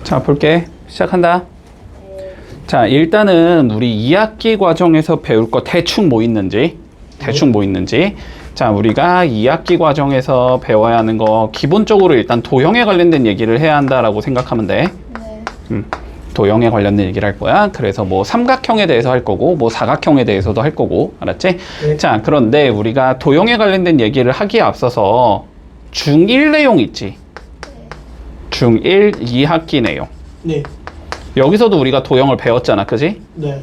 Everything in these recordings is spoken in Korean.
자, 볼게. 시작한다. 자, 일단은 우리 2학기 과정에서 배울 거 대충 뭐 있는지. 자, 우리가 2학기 과정에서 배워야 하는 거 기본적으로 일단 도형에 관련된 얘기를 해야 한다라고 생각하면 돼. 네. 도형에 관련된 얘기를 할 거야. 그래서 뭐 삼각형에 대해서 할 거고 뭐 사각형에 대해서도 할 거고, 알았지? 네. 자, 그런데 우리가 도형에 관련된 얘기를 하기에 앞서서 중1 내용 있지? 중1 2학기 내용. 네. 여기서도 우리가 도형을 배웠잖아, 그지? 네.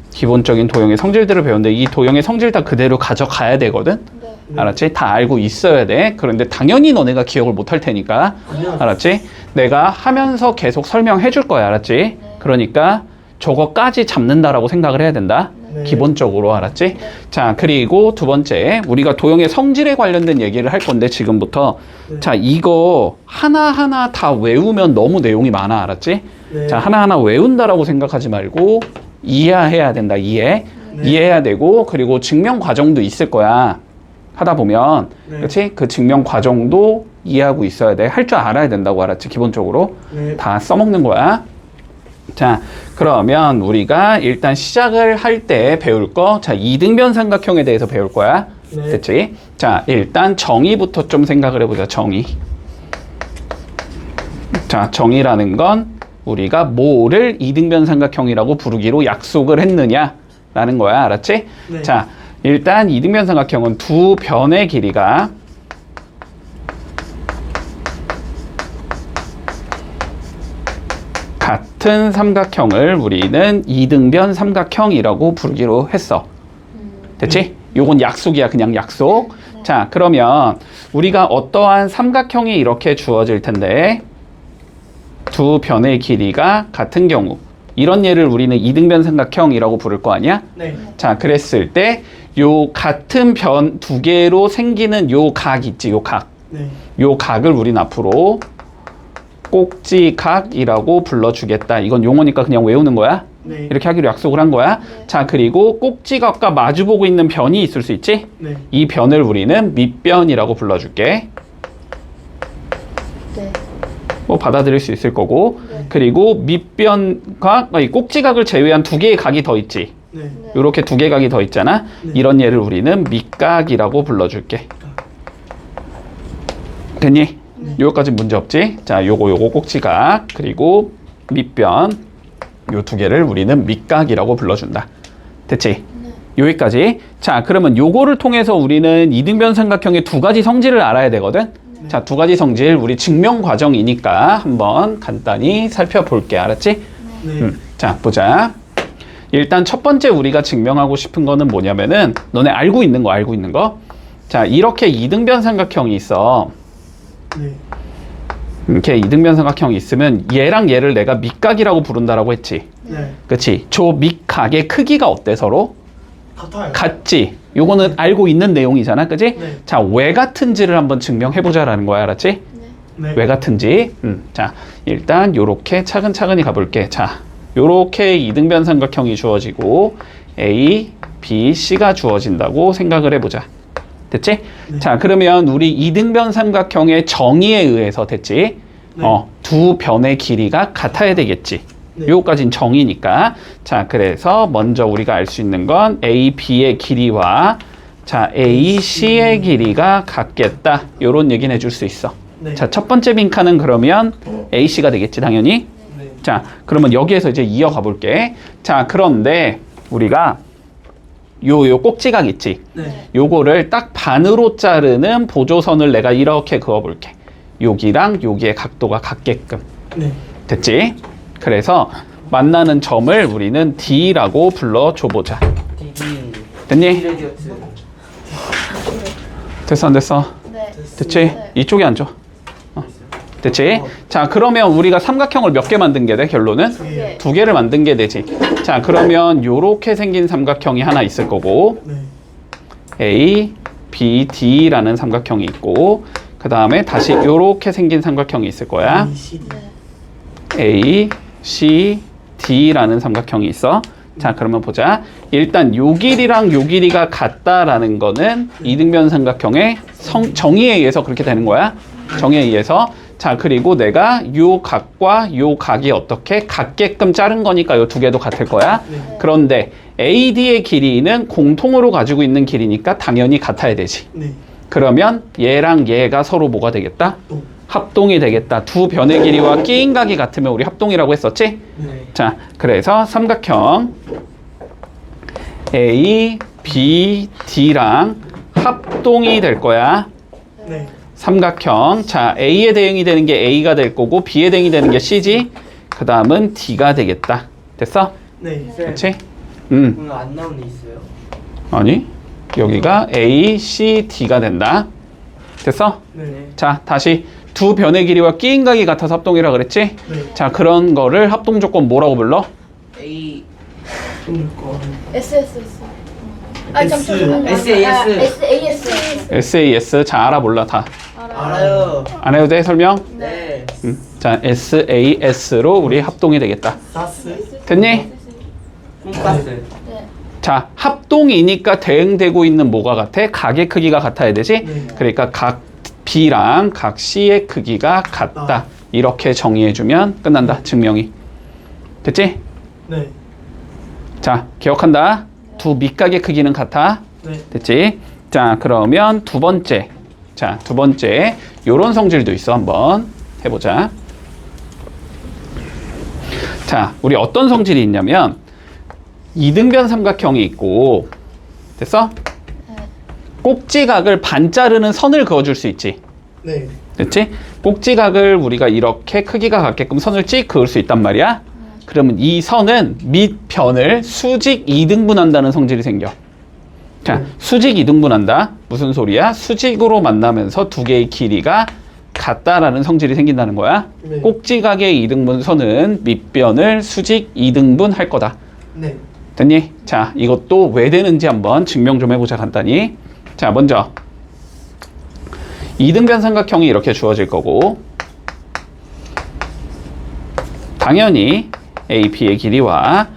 기본적인 도형의 성질들을 배웠는데 이 도형의 성질 다 그대로 가져가야 되거든? 네. 네. 알았지? 다 알고 있어야 돼. 그런데 당연히 너네가 기억을 못 할 테니까. 알았지? 내가 하면서 계속 설명해 줄 거야. 알았지? 그러니까 저거까지 잡는다라고 생각을 해야 된다. 네. 기본적으로. 알았지? 자, 그리고 두 번째, 우리가 도형의 성질에 관련된 얘기를 할 건데 지금부터. 네. 자, 이거 하나하나 다 외우면 너무 내용이 많아. 알았지? 네. 자, 하나하나 외운다라고 생각하지 말고 이해해야 된다. 네. 이해해야 되고, 그리고 증명 과정도 있을 거야. 하다 보면, 네. 그렇지? 그 증명 과정도 이해하고 있어야 돼. 할 줄 알아야 된다고, 알았지? 기본적으로. 네. 다 써먹는 거야. 자, 그러면 우리가 일단 시작을 할 때 배울 거, 자, 이등변 삼각형에 대해서 배울 거야. 네. 됐지? 자, 일단 정의부터 좀 생각을 해보자. 정의. 자, 정의라는 건 우리가 뭐를 이등변 삼각형이라고 부르기로 약속을 했느냐라는 거야. 알았지? 네. 자, 일단 이등변 삼각형은 두 변의 길이가 같은 삼각형을 우리는 이등변 삼각형이라고 부르기로 했어. 됐지? 요건 약속이야. 그냥 약속. 자, 그러면 우리가 어떠한 삼각형이 이렇게 주어질 텐데 두 변의 길이가 같은 경우, 이런 예를 우리는 이등변 삼각형이라고 부를 거 아니야? 네. 자, 그랬을 때 요 같은 변 두 개로 생기는 요 각 있지? 요 각. 네. 요 각을 우린 앞으로 꼭지각이라고 불러주겠다. 이건 용어니까 그냥 외우는 거야. 네. 이렇게 하기로 약속을 한 거야. 자, 그리고 꼭지각과 마주보고 있는 변이 있을 수 있지? 네. 이 변을 우리는 밑변이라고 불러줄게. 네. 뭐 받아들일 수 있을 거고. 네. 그리고 밑변과 이 꼭지각을 제외한 두 개의 각이 더 있지. 네. 요렇게 두 개의 각이 더 있잖아. 네. 이런 예를 우리는 밑각이라고 불러줄게. 됐니? 요거까지 문제 없지? 자, 요거 꼭지각, 그리고 밑변, 요 두 개를 우리는 밑각이라고 불러준다. 됐지? 여기까지. 자, 그러면 요거를 통해서 우리는 이등변 삼각형의 두 가지 성질을 알아야 되거든? 자, 두 가지 성질, 우리 증명 과정이니까 한번 간단히 살펴볼게. 알았지? 네. 자, 보자. 일단 첫 번째 우리가 증명하고 싶은 거는 뭐냐면은, 너네 알고 있는 거. 자, 이렇게 이등변 삼각형이 있어. 네. 이렇게 이등변 삼각형이 있으면 얘랑 얘를 내가 밑각이라고 부른다라고 했지. 네. 그치? 저 밑각의 크기가 어때 서로? 같아요. 같지? 요거는 알고 있는 내용이잖아. 그치? 네. 자, 왜 같은지를 한번 증명해보자라는 거야. 알았지? 네. 왜 같은지. 자, 일단 요렇게 차근차근히 가볼게. 자, 요렇게 이등변 삼각형이 주어지고 A, B, C가 주어진다고 생각을 해보자. 됐지? 네. 자, 그러면 우리 이등변 삼각형의 정의에 의해서 됐지? 네. 두 변의 길이가 같아야 되겠지. 네. 요거까진 정의니까. 자, 그래서 먼저 우리가 알 수 있는 건 A, B의 길이와 자, A, C의 길이가 같겠다. 요런 얘기는 해줄 수 있어. 네. 자, 첫 번째 빈칸은 그러면 AC가 되겠지, 당연히. 네. 자, 그러면 여기에서 이제 이어가 볼게. 자, 그런데 우리가 요 꼭지각 있지? 네. 요거를 딱 반으로 자르는 보조선을 내가 이렇게 그어볼게. 여기랑 여기의 각도가 같게끔. 네. 됐지? 그래서 만나는 점을 우리는 D라고 불러줘보자. 됐니? 됐어, 안 됐어? 네. 됐지? 네. 이쪽에 앉아. 됐지? 자, 그러면 우리가 삼각형을 몇 개 만든 게 돼, 결론은? 네. 두 개를 만든 게 되지. 자, 그러면 요렇게 생긴 삼각형이 하나 있을 거고, 네. A, B, D라는 삼각형이 있고, 그 다음에 다시 요렇게 생긴 삼각형이 있을 거야. CD. 네. A, C, D라는 삼각형이 있어. 자, 그러면 보자. 일단 요 길이랑 요 길이가 같다라는 거는 이등변 삼각형의 정의에 의해서 그렇게 되는 거야. 정의에 의해서. 자, 그리고 내가 요 각과 요 각이 어떻게 같게끔 자른 거니까 요 두 개도 같을 거야. 네. 그런데 AD의 길이는 공통으로 가지고 있는 길이니까 당연히 같아야 되지. 네. 그러면 얘랑 얘가 서로 뭐가 되겠다? 또. 합동이 되겠다. 두 변의 길이와 끼인 각이 같으면 우리 합동이라고 했었지? 네. 자, 그래서 삼각형 A, B, D랑 합동이 될 거야. 네. 삼각형. 자, A의 대응이 되는 게 A가 될 거고 B의 대응이 되는 게 C지. 그 다음은 D가 되겠다. 됐어? 네. 그렇지? 오늘 안 나오는 애 있어요? 아니, 여기가 A, C, D가 된다. 됐어? 네. 자, 다시 두 변의 길이와 끼인 각이 같아서 합동이라 그랬지? 네. 자, 그런 거를 합동 조건 뭐라고 불러? A 거. SSS. 아, S. 잠시만요. SAS. SAS. SAS. 자, 알아 몰라 다. 알아요. 안 해도 돼? 설명? 네. 자, SAS로 우리 합동이 되겠다. 사스. 됐니? 홈파스. 네. 자, 합동이니까 대응되고 있는 뭐가 같아? 각의 크기가 같아야 되지? 네. 그러니까 각 B랑 각 C의 크기가 같다. 이렇게 정의해주면 끝난다. 증명이. 됐지? 네. 자, 기억한다. 두 밑각의 크기는 같아. 네. 됐지? 자, 그러면 두 번째. 자, 두 번째. 요런 성질도 있어. 한번 해보자. 자, 우리 어떤 성질이 있냐면 이등변 삼각형이 있고, 됐어? 꼭지각을 반 자르는 선을 그어줄 수 있지. 네. 됐지? 꼭지각을 우리가 이렇게 크기가 같게끔 선을 찍 그을 수 있단 말이야. 그러면 이 선은 밑변을 수직 2등분한다는 성질이 생겨. 자, 수직 2등분한다. 무슨 소리야? 수직으로 만나면서 두 개의 길이가 같다라는 성질이 생긴다는 거야. 네. 꼭지각의 2등분 선은 밑변을 수직 2등분 할 거다. 네. 됐니? 자, 이것도 왜 되는지 한번 증명 좀 해보자, 간단히. 자, 먼저 2등변 삼각형이 이렇게 주어질 거고, 당연히 AB의 길이와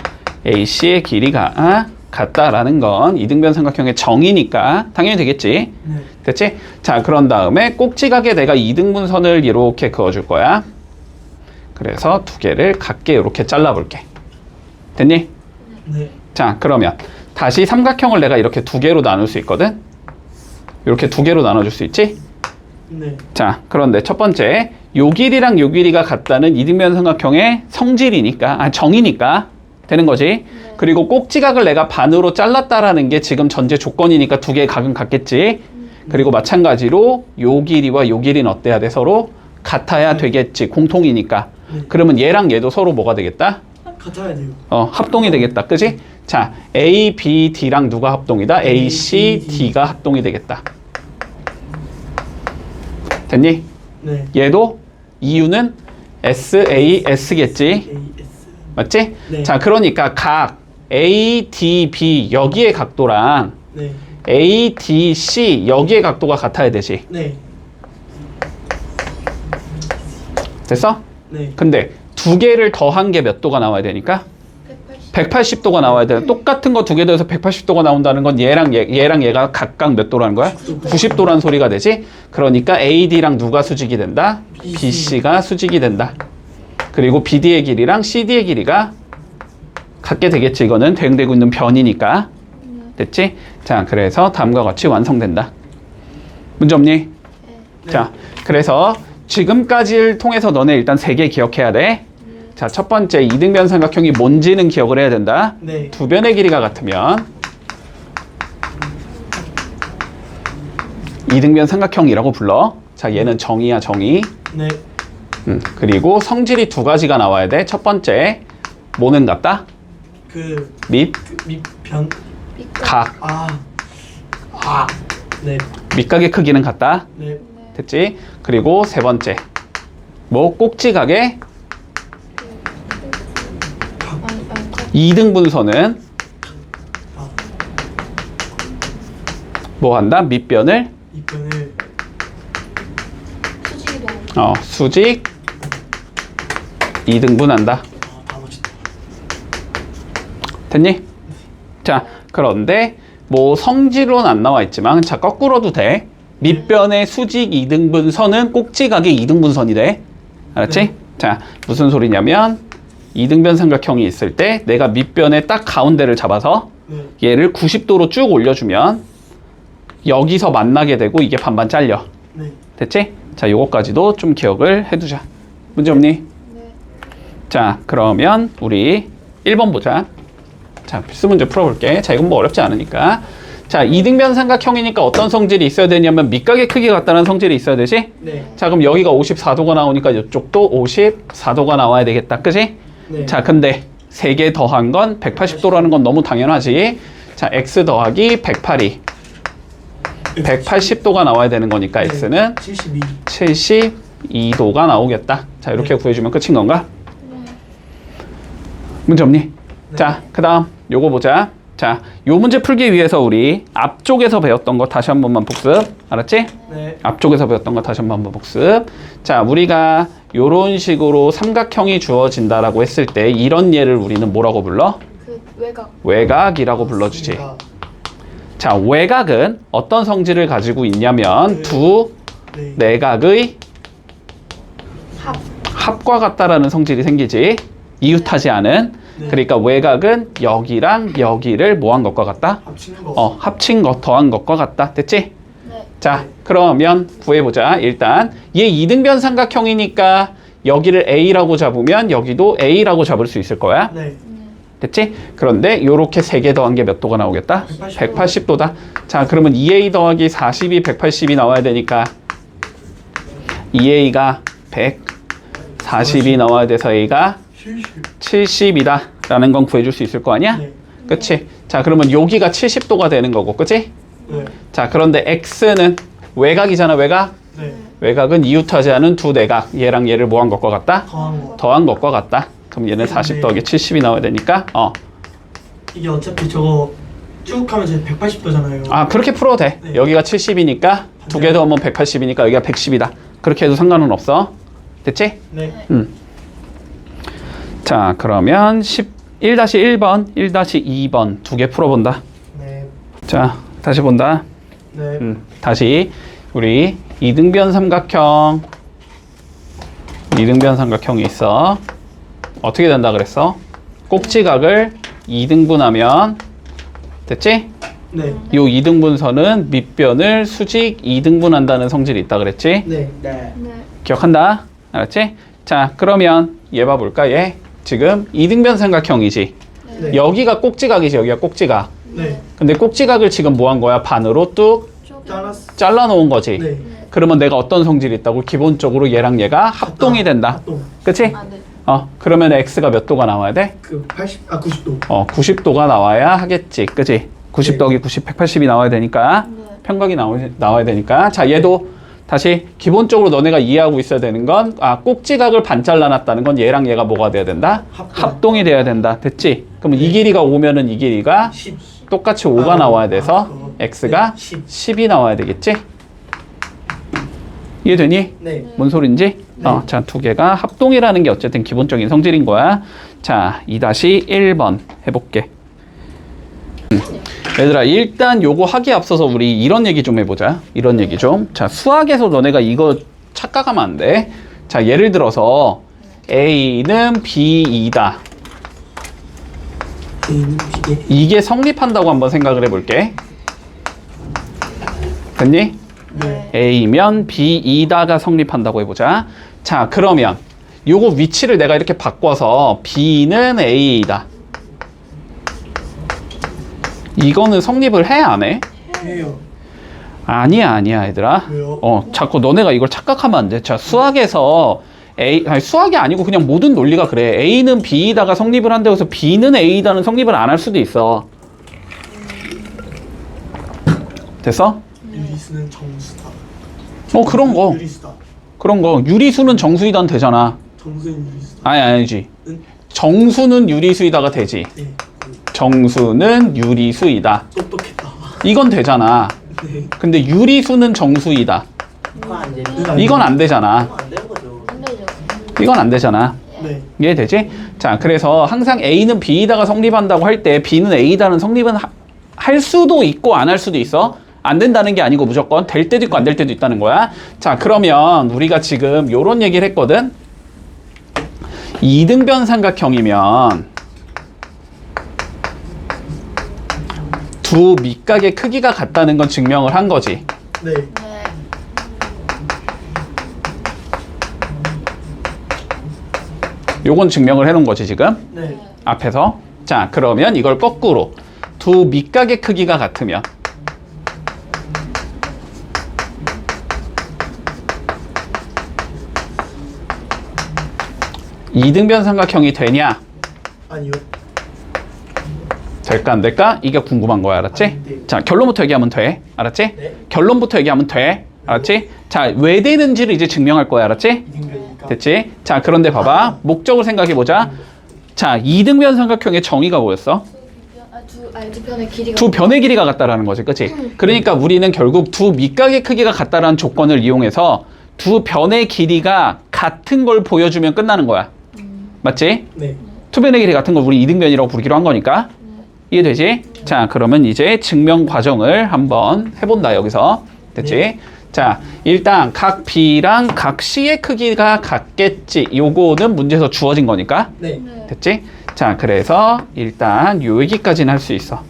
AC의 길이가 같다라는 건 이등변 삼각형의 정의니까 당연히 되겠지. 네. 됐지? 자, 그런 다음에 꼭지각에 내가 2등분 선을 이렇게 그어줄 거야. 그래서 두 개를 같게 이렇게 잘라볼게. 됐니? 네. 자, 그러면 다시 삼각형을 내가 이렇게 두 개로 나눌 수 있거든? 이렇게 두 개로 나눠줄 수 있지? 네. 자, 그런데 첫 번째, 요 길이랑 요 길이가 같다는 이등변 삼각형의 성질이니까, 정의니까 되는 거지. 그리고 꼭지각을 내가 반으로 잘랐다라는 게 지금 전제 조건이니까 두 개의 각은 같겠지. 그리고 마찬가지로 요 길이와 요 길이는 어때야 돼? 서로 같아야 되겠지. 공통이니까. 그러면 얘랑 얘도 서로 뭐가 되겠다? 같아야 돼요. 합동이 되겠다. 그지? 자, A, B, D랑 누가 합동이다? A, C, D가 합동이 되겠다. 됐니? 네. 얘도 이유는 S, A, S겠지? AS. 맞지? 네. 자, 그러니까 각 A, D, B 여기의 각도랑 네. A, D, C 여기의 각도가 같아야 되지. 네. 됐어? 네. 근데 두 개를 더한 게 몇 도가 나와야 되니까? 180. 180도가 나와야 돼. 똑같은 거 두 개 더해서 180도가 나온다는 건 얘랑 얘가 각각 몇 도라는 거야? 90도라는 소리가 되지? 그러니까 AD랑 누가 수직이 된다? BC가 수직이 된다. 그리고 BD의 길이랑 CD의 길이가 같게 되겠지. 이거는 대응되고 있는 변이니까. 됐지? 자, 그래서 다음과 같이 완성된다. 문제 없니? 네. 자, 그래서 지금까지를 통해서 너네 일단 세 개 기억해야 돼. 자, 첫 번째 이등변 삼각형이 뭔지는 기억을 해야 된다. 네. 두 변의 길이가 같으면 이등변 삼각형이라고 불러. 자, 얘는 정의야, 정의. 네. 그리고 성질이 두 가지가 나와야 돼. 첫 번째, 뭐는 같다? 그 밑편. 각. 네. 밑각의 크기는 같다. 네. 됐지? 그리고 세 번째, 뭐 꼭지각의 2등분선은 뭐 한다? 밑변을 이편을 수직이 너무. 수직 2등분한다. 다 맞췄다. 됐니? 자, 그런데 뭐 성질로는 안 나와 있지만 자, 거꾸로도 돼. 밑변의 수직 2등분선은 꼭지각의 2등분선이 돼. 알았지? 네. 자, 무슨 소리냐면 2등변 삼각형이 있을 때 내가 밑변의 딱 가운데를 잡아서 네. 얘를 90도로 쭉 올려주면 여기서 만나게 되고 이게 반반 잘려. 네. 됐지? 자, 요거까지도 좀 기억을 해두자. 문제 없니? 네. 자, 그러면 우리 1번 보자. 자, 필수 문제 풀어볼게. 자, 이건 뭐 어렵지 않으니까. 자, 이등변 삼각형이니까 어떤 성질이 있어야 되냐면 밑각의 크기가 같다는 성질이 있어야 되지? 네. 자, 그럼 여기가 54도가 나오니까 이쪽도 54도가 나와야 되겠다. 그지? 네. 자, 근데 3개 더한 건 180도라는 건 너무 당연하지. 자, x 더하기 108이 180도가 나와야 되는 거니까 x는 72. 72도가 나오겠다. 자, 이렇게 네. 구해주면 끝인 건가? 네. 문제 없니? 네. 자, 그 다음 요거 보자. 자, 요 문제 풀기 위해서 우리 앞쪽에서 배웠던 거 다시 한 번만 복습. 알았지? 네. 앞쪽에서 배웠던 거 다시 한 번만 복습. 자, 우리가 요런 식으로 삼각형이 주어진다라고 했을 때 이런 예를 우리는 뭐라고 불러? 그 외곽. 외곽이라고 불러주지. 아, 자, 외곽은 어떤 성질을 가지고 있냐면 네. 두 네. 내각의 합. 합과 같다라는 성질이 생기지. 이웃하지 않은. 네. 그러니까 외곽은 여기랑 여기를 뭐한 것과 같다? 합치는 거. 합친 것, 더한 것과 같다. 됐지? 네. 자, 그러면 구해보자. 일단 얘 이등변 삼각형이니까 여기를 A라고 잡으면 여기도 A라고 잡을 수 있을 거야. 네. 네. 됐지? 그런데 요렇게 3개 더한 게 몇 도가 나오겠다? 180도다. 자, 그러면 2A 더하기 40이 180이 나와야 되니까 2A가 140이 나와야 돼서 A가 70이다 라는 건 구해줄 수 있을 거 아니야? 네. 그치? 자, 그러면 여기가 70도가 되는 거고, 그치? 네. 자, 그런데 X는 외곽이잖아, 외곽. 네. 외곽은 이웃하지 않은 두 내각. 얘랑 얘를 뭐한 것과 같다? 더한 거. 더한 것과 같다. 그럼 얘는 40 더하기 70이 나와야 되니까, 이게 어차피 저거 쭉 하면 이제 180도잖아요. 아, 그렇게 풀어도 돼. 네. 여기가 70이니까 두 개 더하면 180이니까 여기가 110이다. 그렇게 해도 상관은 없어. 됐지? 네. 자, 그러면 1-1번, 1-2번 두 개 풀어본다. 네. 자, 다시 본다. 네. 다시 우리 이등변 삼각형이 있어. 어떻게 된다 그랬어? 꼭지각을 2등분하면 됐지? 네. 요 2등분선은 밑변을 수직 2등분한다는 성질이 있다 그랬지? 네. 네. 네. 기억한다? 알았지? 자, 그러면 얘 봐볼까? 얘 지금 이등변 삼각형이지? 네. 여기가 꼭지각이지, 여기가 꼭지각. 네. 근데 꼭지각을 지금 뭐 한 거야? 반으로 뚝 잘랐어. 잘라 놓은 거지. 네. 그러면 내가 어떤 성질이 있다고? 기본적으로 얘랑 얘가 합동이 된다. 합동. 그치? 아, 네. 그러면 x가 몇 도가 나와야 돼? 90도. 90도가 나와야 하겠지. 그치? 90 네. 더하기 90, 180이 나와야 되니까. 네. 평각이 나와야 되니까. 자, 얘도 다시 기본적으로 너네가 이해하고 있어야 되는 건, 꼭지각을 반 잘라놨다는 건 얘랑 얘가 뭐가 돼야 된다? 합동이 돼야 된다. 됐지? 그러면 이 길이가 5면은 이 길이가 10. 똑같이 5가 나와야 돼서 그거. x가 네, 10. 10이 나와야 되겠지? 이해되니? 네. 뭔 소린지? 자, 두 개가 합동이라는 게 어쨌든 기본적인 성질인 거야. 자, 2-1번 해볼게. 얘들아, 일단 요거 하기에 앞서서 우리 이런 얘기 좀 해보자. 이런 얘기 좀. 자, 수학에서 너네가 이거 착각하면 안 돼. 자, 예를 들어서 A는 B2다. 이게 성립한다고 한번 생각을 해볼게. 됐니? 네. A면 B2다가 성립한다고 해보자. 자, 그러면 요거 위치를 내가 이렇게 바꿔서 B는 A다. 이거는 성립을 해, 안 해? 해요. 아니야, 얘들아. 왜요? 자꾸 너네가 이걸 착각하면 안 돼. 자, 수학에서 수학이 아니고 그냥 모든 논리가 그래. A는 B다가 성립을 한다고 해서 B는 A다는 성립을 안 할 수도 있어. 됐어? 유리수는 정수다. 그런 거. 유리수다. 그런 거. 유리수는 정수이다는 되잖아. 정수는 유리수다. 아니지. 응? 정수는 유리수이다가 되지. 네. 정수는 유리수이다. 똑똑했다. 이건 되잖아. 네. 근데 유리수는 정수이다. 이거 안 되는 이건 안 되잖아. 안 되는 거죠. 안 되죠. 이건 안 되잖아. 네. 이해되지? 자, 그래서 항상 A는 B다가 성립한다고 할 때 B는 A다는 성립은 할 수도 있고 안 할 수도 있어. 안 된다는 게 아니고 무조건 될 때도 있고 안 될 때도 있다는 거야. 자, 그러면 우리가 지금 요런 얘기를 했거든. 이등변 삼각형이면 두 밑각의 크기가 같다는 건 증명을 한 거지. 네. 네. 요건 증명을 해놓은 거지 지금 네. 앞에서. 자, 그러면 이걸 거꾸로 두 밑각의 크기가 같으면 이등변 삼각형이 되냐? 아니요. 될까 안 될까? 이게 궁금한 거야, 알았지? 네. 자, 결론부터 얘기하면 돼, 알았지? 네. 결론부터 얘기하면 돼, 알았지? 자, 왜 되는지를 이제 증명할 거야, 알았지? 이등변이니까. 됐지? 자, 그런데 봐봐, 목적을 생각해보자. 자, 이등변 삼각형의 정의가 뭐였어? 두 변의 길이가 두 변의 길이가 같다라는 거지, 그치? 그러니까 우리는 결국 두 밑각의 크기가 같다라는 조건을 이용해서 두 변의 길이가 같은 걸 보여주면 끝나는 거야. 맞지? 네. 두 변의 길이 같은 걸 우리 이등변이라고 부르기로 한 거니까. 이해되지? 자, 그러면 이제 증명 과정을 한번 해본다, 여기서. 됐지? 네. 자, 일단 각 B랑 각 C의 크기가 같겠지. 요거는 문제에서 주어진 거니까. 네. 네. 됐지? 자, 그래서 일단 요 얘기까지는 할 수 있어.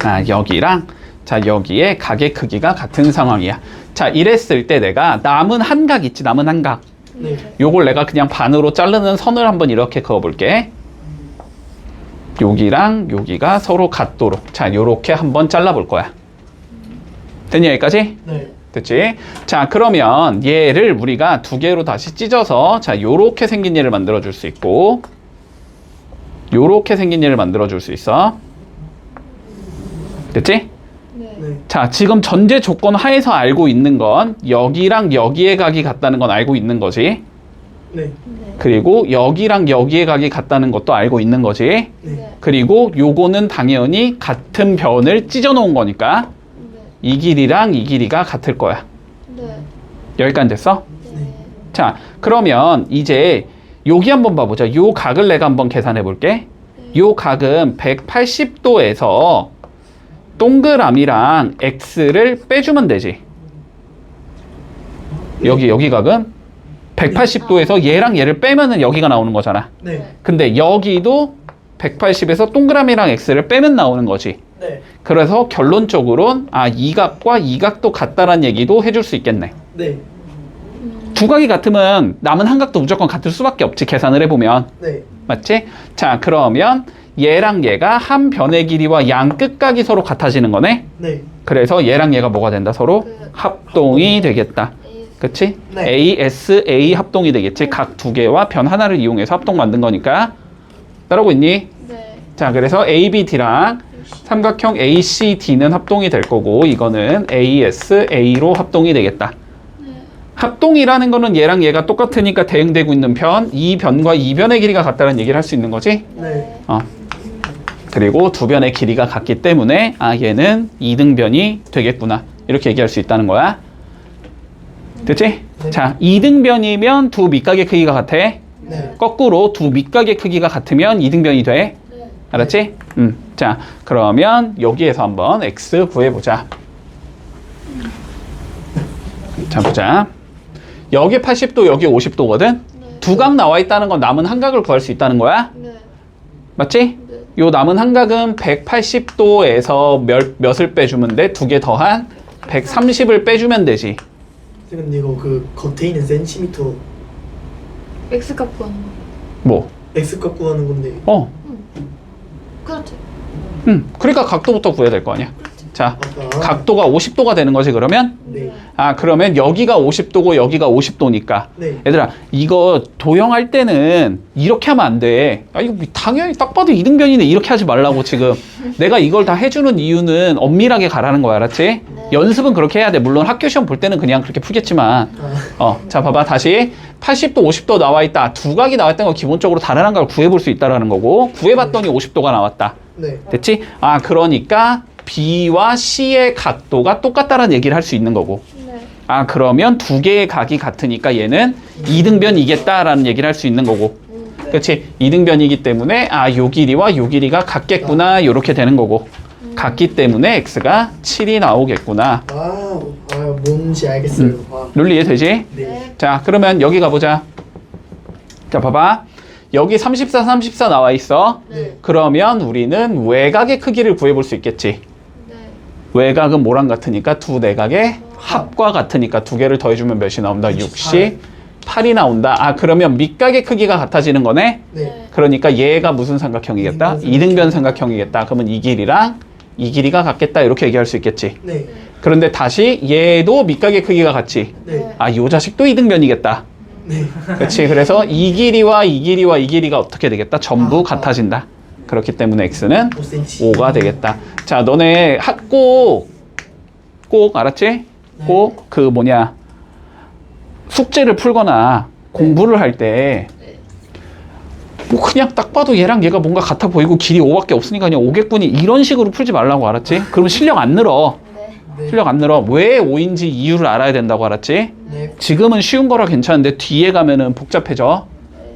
아, 여기랑 자, 여기에 각의 크기가 같은 상황이야. 자, 이랬을 때 내가 남은 한 각 있지, 남은 한 각. 네. 요걸 내가 그냥 반으로 자르는 선을 한번 이렇게 그어볼게. 여기랑 여기가 서로 같도록. 자, 요렇게 한번 잘라볼 거야. 됐니, 여기까지? 네. 됐지? 자, 그러면 얘를 우리가 두 개로 다시 찢어서 자, 요렇게 생긴 얘를 만들어 줄 수 있고 요렇게 생긴 얘를 만들어 줄 수 있어. 됐지? 네. 네. 자, 지금 전제 조건 하에서 알고 있는 건 여기랑 여기의 각이 같다는 건 알고 있는 거지. 네. 그리고 여기랑 여기의 각이 같다는 것도 알고 있는 거지. 네. 네. 그리고 요거는 당연히 같은 변을 찢어 놓은 거니까 이 길이랑 이 길이가 같을 거야. 네. 여기까지 됐어? 네. 자, 그러면 이제 여기 한번 봐보자. 요 각을 내가 한번 계산해 볼게. 요 각은 180도에서 동그라미랑 x를 빼주면 되지. 여기 각은 180도에서 얘랑 얘를 빼면은 여기가 나오는 거잖아. 네. 근데 여기도 180에서 동그라미랑 x를 빼면 나오는 거지. 네. 그래서 결론적으로는 아, 이 각과 이 각도 같다라는 얘기도 해줄 수 있겠네. 네. 두 각이 같으면 남은 한 각도 무조건 같을 수밖에 없지, 계산을 해보면. 네. 맞지? 자, 그러면 얘랑 얘가 한 변의 길이와 양 끝각이 서로 같아지는 거네. 네. 그래서 얘랑 얘가 뭐가 된다? 서로 합동이 되겠다. 그치? 네. A, S, A 합동이 되겠지. 각 두 개와 변 하나를 이용해서 합동 만든 거니까. 따라오고 있니? 네. 자, 그래서 A, B, D랑 삼각형 A, C, D는 합동이 될 거고 이거는 A, S, A로 합동이 되겠다. 합동이라는 거는 얘랑 얘가 똑같으니까 대응되고 있는 변, 이 변과 이 변의 길이가 같다는 얘기를 할 수 있는 거지. 네. 그리고 두 변의 길이가 같기 때문에 아, 얘는 이등변이 되겠구나. 이렇게 얘기할 수 있다는 거야. 됐지? 네. 자, 이등변이면 두 밑각의 크기가 같아. 네. 거꾸로 두 밑각의 크기가 같으면 이등변이 돼. 네. 알았지? 자, 그러면 여기에서 한번 x 구해보자. 자, 보자. 여기 80도, 여기 50도거든? 두 각 나와 있다는 건 남은 한 각을 구할 수 있다는 거야? 네. 맞지? 네. 요 남은 한 각은 180도에서 몇을 빼주면 돼? 두 개 더한 130을 빼주면 되지. 근데 이거 그 겉에 있는 센티미터 X 값 구하는 거. 뭐? X 값 구하는 건데. 그렇지. 그러니까 각도부터 구해야 될 거 아니야. 자, 아까. 각도가 50도가 되는 거지, 그러면? 네. 아, 그러면 여기가 50도고 여기가 50도니까. 네. 얘들아, 이거 도형할 때는 이렇게 하면 안 돼. 아, 이거 당연히 딱 봐도 이등변이네. 이렇게 하지 말라고 지금. 내가 이걸 다 해주는 이유는 엄밀하게 가라는 거야, 알았지? 연습은 그렇게 해야 돼. 물론 학교 시험 볼 때는 그냥 그렇게 풀겠지만. 자, 봐봐. 다시 80도, 50도 나와 있다. 두 각이 나와 있다는 건 기본적으로 다른 한 각을 구해볼 수 있다라는 거고, 구해봤더니 50도가 나왔다. 네. 됐지? 아, 그러니까 B와 C의 각도가 똑같다라는 얘기를 할 수 있는 거고. 네. 아, 그러면 두 개의 각이 같으니까 얘는 이등변이겠다라는 얘기를 할 수 있는 거고. 그렇지? 이등변이기 때문에 아, 요 길이와 요 길이가 같겠구나. 요렇게 되는 거고. 같기 때문에 x가 7이 나오겠구나. 뭔지 알겠어요. 논리 이해되지? 네. 자, 그러면 여기 가보자. 자, 봐봐. 여기 34, 34 나와 있어. 네. 그러면 우리는 외곽의 크기를 구해볼 수 있겠지. 네. 외곽은 뭐랑 같으니까 두 내각의 합과 같으니까 두 개를 더해주면 몇이 나온다? 68이 나온다. 아, 그러면 밑각의 크기가 같아지는 거네? 네. 그러니까 얘가 무슨 삼각형이겠다? 이등변 삼각형이겠다. 그러면 이 길이랑 이 길이가 같겠다. 이렇게 얘기할 수 있겠지. 네. 그런데 다시 얘도 밑각의 크기가 같지. 네. 아, 요 자식도 이등변이겠다. 네. 그렇지. 그래서 이 길이와 이 길이와 이 길이가 어떻게 되겠다? 전부 같아진다. 그렇기 때문에 x는 5cm. 5가 되겠다. 자, 너네 꼭 알았지? 꼭 그 뭐냐 숙제를 풀거나 공부를 할 때 뭐 그냥 딱 봐도 얘랑 얘가 뭔가 같아 보이고 길이 5밖에 없으니까 그냥 5겠군이 이런 식으로 풀지 말라고, 알았지? 그러면 실력 안 늘어. 네. 네. 실력 안 늘어. 왜 5인지 이유를 알아야 된다고, 알았지? 네. 지금은 쉬운 거라 괜찮은데 뒤에 가면은 복잡해져.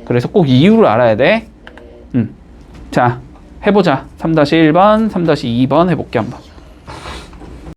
그래서 꼭 이유를 알아야 돼. 자, 해보자. 3-1번, 3-2번 해볼게 한번.